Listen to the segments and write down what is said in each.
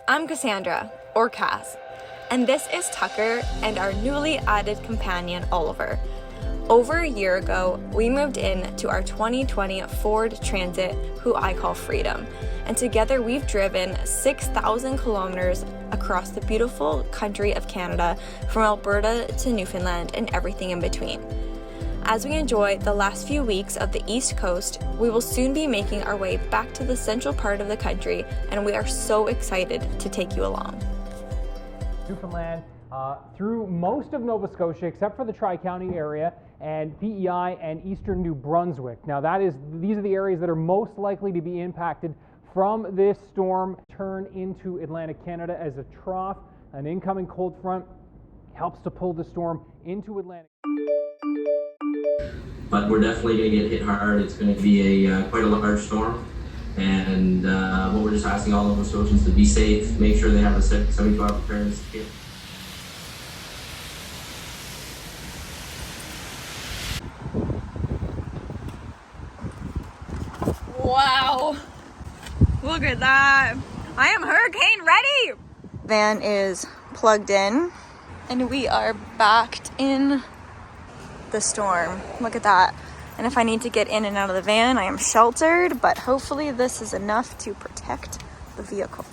I'm Cassandra, or Cass, and this is Tucker and our newly added companion, Oliver. Over a year ago, we moved in to our 2020 Ford Transit, who I call Freedom, and together we've driven 6,000 kilometers across the beautiful country of Canada, from Alberta to Newfoundland and everything in between. As we enjoy the last few weeks of the East Coast, we will soon be making our way back to the central part of the country, and we are so excited to take you along. Newfoundland, through most of Nova Scotia, except for the Tri-County area, and PEI and eastern New Brunswick. Now these are the areas that are most likely to be impacted from this storm. Turn into Atlantic Canada as a trough. An incoming cold front helps to pull the storm into Atlantic. But we're definitely going to get hit hard. It's going to be quite a large storm, and what we're just asking all Nova Scotians to be safe, make sure they have a 72-hour preparedness kit. Wow, look at that. I am hurricane ready. Van is plugged in and we are backed in the storm. Look at that. And if I need to get in and out of the van, I am sheltered, but hopefully this is enough to protect the vehicle.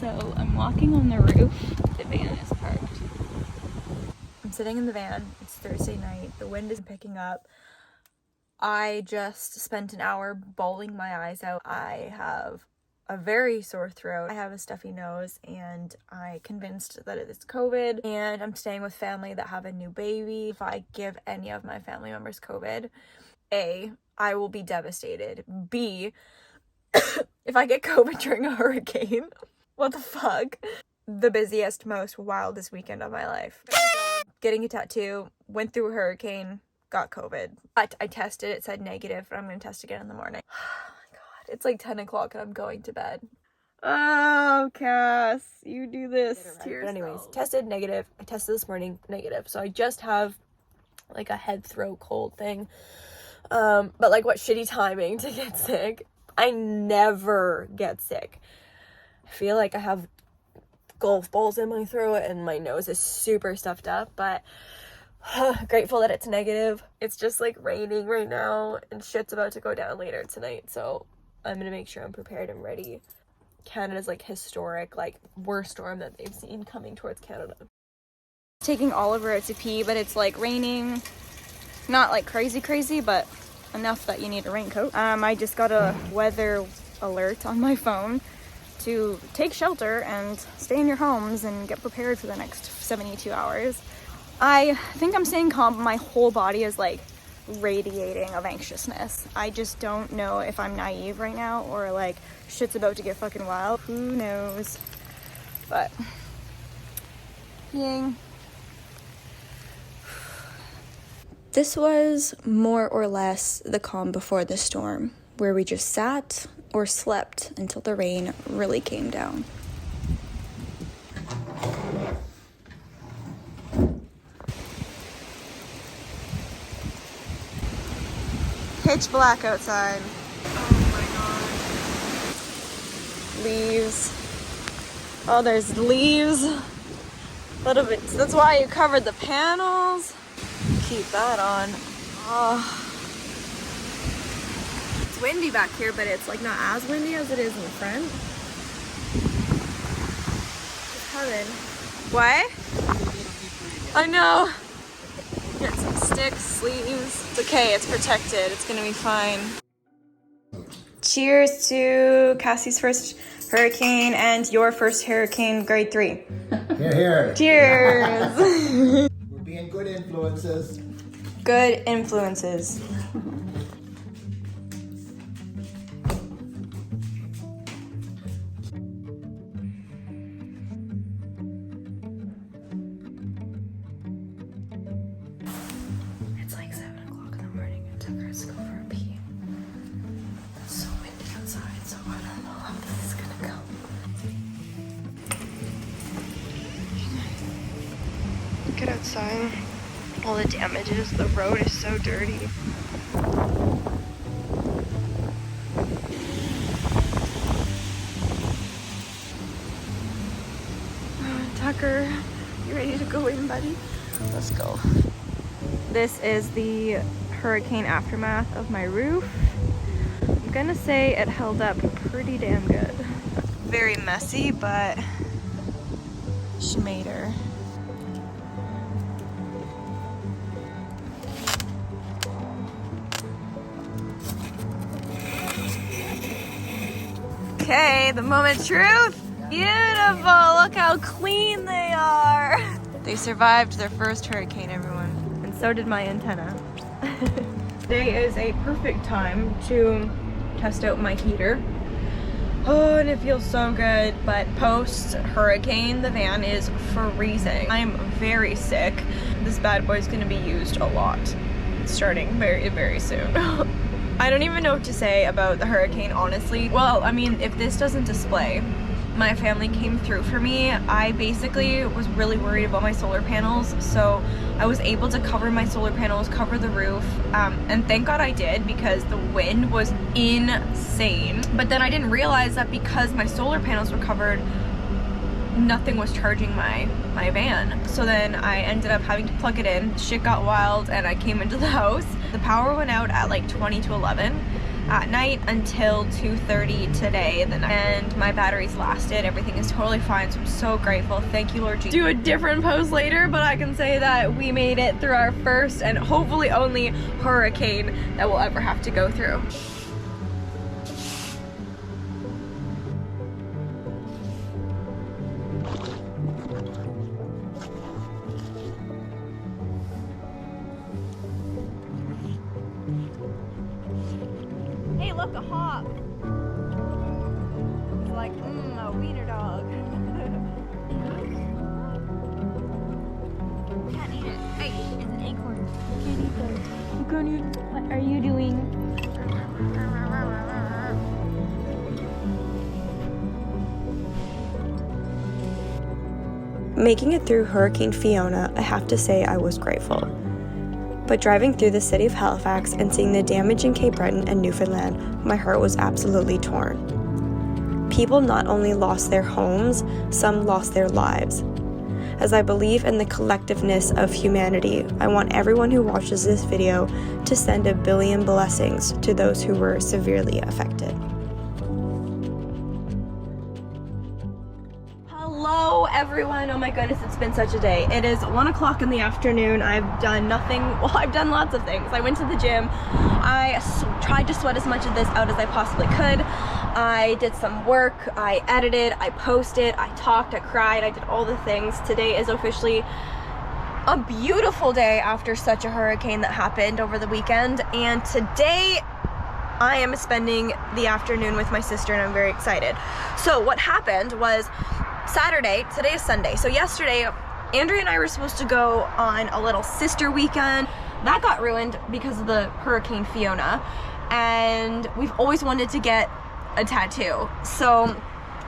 So I'm walking on the roof. The van is parked. I'm sitting in the van. It's Thursday night. The wind is picking up. I just spent an hour bawling my eyes out. I have a very sore throat. I have a stuffy nose, and I convinced that it's COVID, and I'm staying with family that have a new baby. If I give any of my family members COVID, A, I will be devastated. B, if I get COVID during a hurricane, what the fuck? The busiest, most wildest weekend of my life. Getting a tattoo, went through a hurricane, got COVID. I tested, it said negative, but I'm gonna test again in the morning. It's like 10 o'clock and I'm going to bed. Oh, Cass, you do this to yourself. But anyways, tested negative. I tested this morning, negative. So I just have like a head, throat, cold thing. But like what shitty timing to get sick. I never get sick. I feel like I have golf balls in my throat and my nose is super stuffed up, but grateful that it's negative. It's just like raining right now and shit's about to go down later tonight, so I'm gonna make sure I'm prepared and ready. Canada's like historic, like worst storm that they've seen coming towards Canada. Taking Oliver out to pee, but it's like raining. Not like crazy, but enough that you need a raincoat. I just got a weather alert on my phone to take shelter and stay in your homes and get prepared for the next 72 hours. I think I'm staying calm, but my whole body is like radiating of anxiousness. I just don't know if I'm naive right now or like shit's about to get fucking wild. Who knows? But ying. This was more or less the calm before the storm, where we just sat or slept until the rain really came down. Pitch black outside. Oh my god. Leaves. Oh, there's leaves. A little bit. That's why you covered the panels. Keep that on. Oh. It's windy back here, but it's like not as windy as it is in the front. It's heaven. What? I know. Get some sticks, sleeves. It's okay, it's protected. It's gonna be fine. Cheers to Cassie's first hurricane and your first hurricane, grade 3. Here, here. Cheers. We're being good influences. Good influences. It's like 7 o'clock in the morning and Tucker has to go for a pee. It's so windy outside, so I don't know how this is gonna go. Look at outside. All the damages. The road is so dirty. Parker, you ready to go in, buddy? Let's go. This is the hurricane aftermath of my roof. I'm gonna say it held up pretty damn good. Very messy, but she made her. Okay, the moment of truth. Beautiful, look how clean they are. They survived their first hurricane, everyone. And so did my antenna. Today is a perfect time to test out my heater. Oh, and it feels so good, but post-hurricane, the van is freezing. I'm very sick. This bad boy is gonna be used a lot, starting very, very soon. I don't even know what to say about the hurricane, honestly. Well, I mean, if this doesn't display, my family came through for me. I basically was really worried about my solar panels, so I was able to cover my solar panels, cover the roof, and thank God I did, because the wind was insane. But then I didn't realize that because my solar panels were covered, nothing was charging my van. So then I ended up having to plug it in. Shit got wild and I came into the house. The power went out at like 20 to 11 at night until 2:30 today, and my batteries lasted. Everything is totally fine, so I'm so grateful. Thank you, Lord Jesus. Do a different post later, but I can say that we made it through our first and hopefully only hurricane that we'll ever have to go through. Hey, look, a hawk. It's like, a wiener dog. Can't eat it. Hey, it's an acorn. You can't eat that. You can't eat it. What are you doing? Making it through Hurricane Fiona, I have to say I was grateful. But driving through the city of Halifax and seeing the damage in Cape Breton and Newfoundland, my heart was absolutely torn. People not only lost their homes, some lost their lives. As I believe in the collectiveness of humanity, I want everyone who watches this video to send 1 billion blessings to those who were severely affected. Hello everyone, oh my goodness, it's been such a day. It is 1 o'clock in the afternoon. I've done nothing, well, I've done lots of things. I went to the gym. I tried to sweat as much of this out as I possibly could. I did some work, I edited, I posted, I talked, I cried, I did all the things. Today is officially a beautiful day after such a hurricane that happened over the weekend, and today I am spending the afternoon with my sister and I'm very excited. So what happened was Saturday, today is Sunday, so yesterday Andrea and I were supposed to go on a little sister weekend. That got ruined because of the Hurricane Fiona, and we've always wanted to get a tattoo. So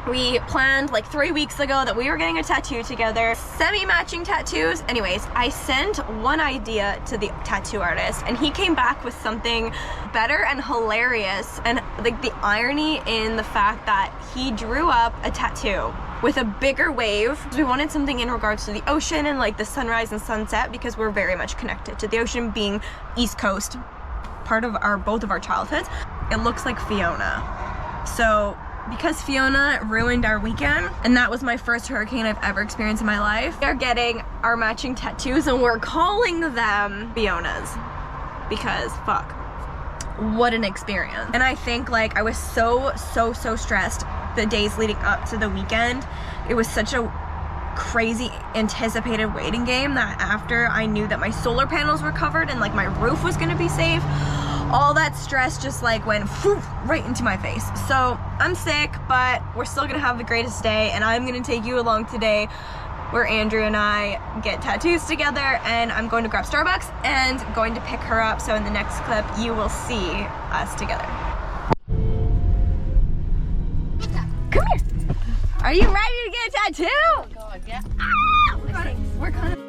we planned like 3 weeks ago that we were getting a tattoo together, semi-matching tattoos. Anyways, I sent one idea to the tattoo artist and he came back with something better and hilarious, and like the irony in the fact that he drew up a tattoo with a bigger wave. We wanted something in regards to the ocean and like the sunrise and sunset, because we're very much connected to the ocean, being East Coast, part of both of our childhoods. It looks like Fiona. So because Fiona ruined our weekend, and that was my first hurricane I've ever experienced in my life, we are getting our matching tattoos and we're calling them Fionas, because fuck, what an experience. And I think like I was so stressed the days leading up to the weekend. It was such a crazy anticipated waiting game that after I knew that my solar panels were covered and like my roof was gonna be safe, all that stress just like went right into my face. So I'm sick, but we're still gonna have the greatest day, and I'm gonna take you along today where Andrea and I get tattoos together, and I'm going to grab Starbucks and going to pick her up, so in the next clip you will see us together. Come here! Are you ready to get a tattoo? Oh god, yeah. Ah! We're kind of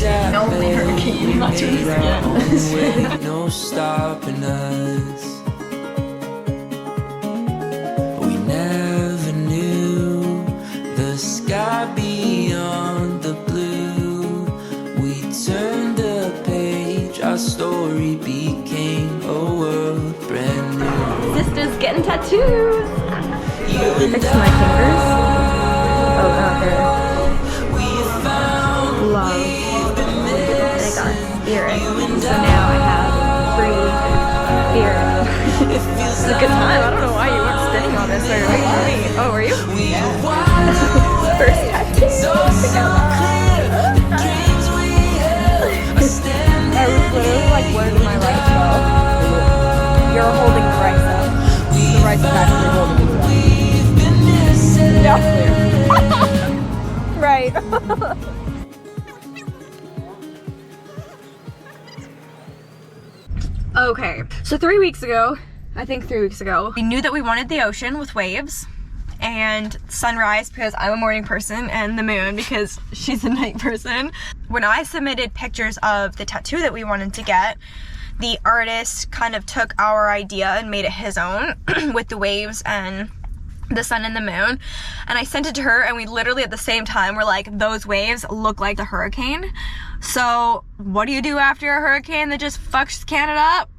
Yeah. No, only hurricane. That's what he's getting. No stopping us. We never knew the sky beyond the blue. We turned the page, our story became a world brand new. Sister's getting tattoos. Fixing my fingers. Oh, not there. Love. And I got spirit. So now I have free spirit. It's a good time. I don't know why you weren't spinning on this. Or wait for me. Oh, were you? Yeah. First tattoo. I was literally like, where did my rice go? You're holding the rice up. The rice is actually holding the rice. Yeah. Right. Okay, so 3 weeks ago, I think 3 weeks ago, we knew that we wanted the ocean with waves and sunrise because I'm a morning person, and the moon because she's a night person. When I submitted pictures of the tattoo that we wanted to get, the artist kind of took our idea and made it his own with the waves and the sun and the moon, and I sent it to her, and we literally at the same time were like, those waves look like the hurricane. So what do you do after a hurricane that just fucks Canada up?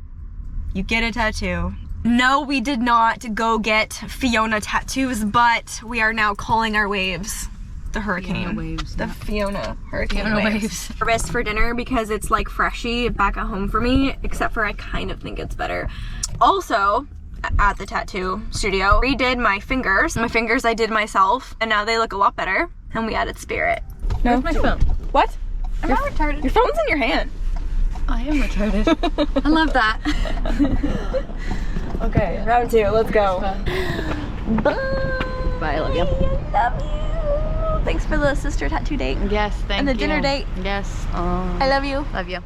You get a tattoo. No, we did not go get Fiona tattoos, but we are now calling our waves the hurricane. Fiona waves, the yeah. Fiona hurricane Fiona waves. waves. Rest for dinner because it's like freshy back at home for me, except for I kind of think it's better. Also, at the tattoo studio, redid my fingers. My fingers I did myself, and now they look a lot better, and we added spirit. No? Where's my phone? What? I'm not retarded. Your phone's in your hand. I am retarded. I love that. Okay, round 2, let's go. Bye, I love you. Love you. Thanks for the sister tattoo date. Yes, thank you. And the dinner date. Yes. I love you. Love you.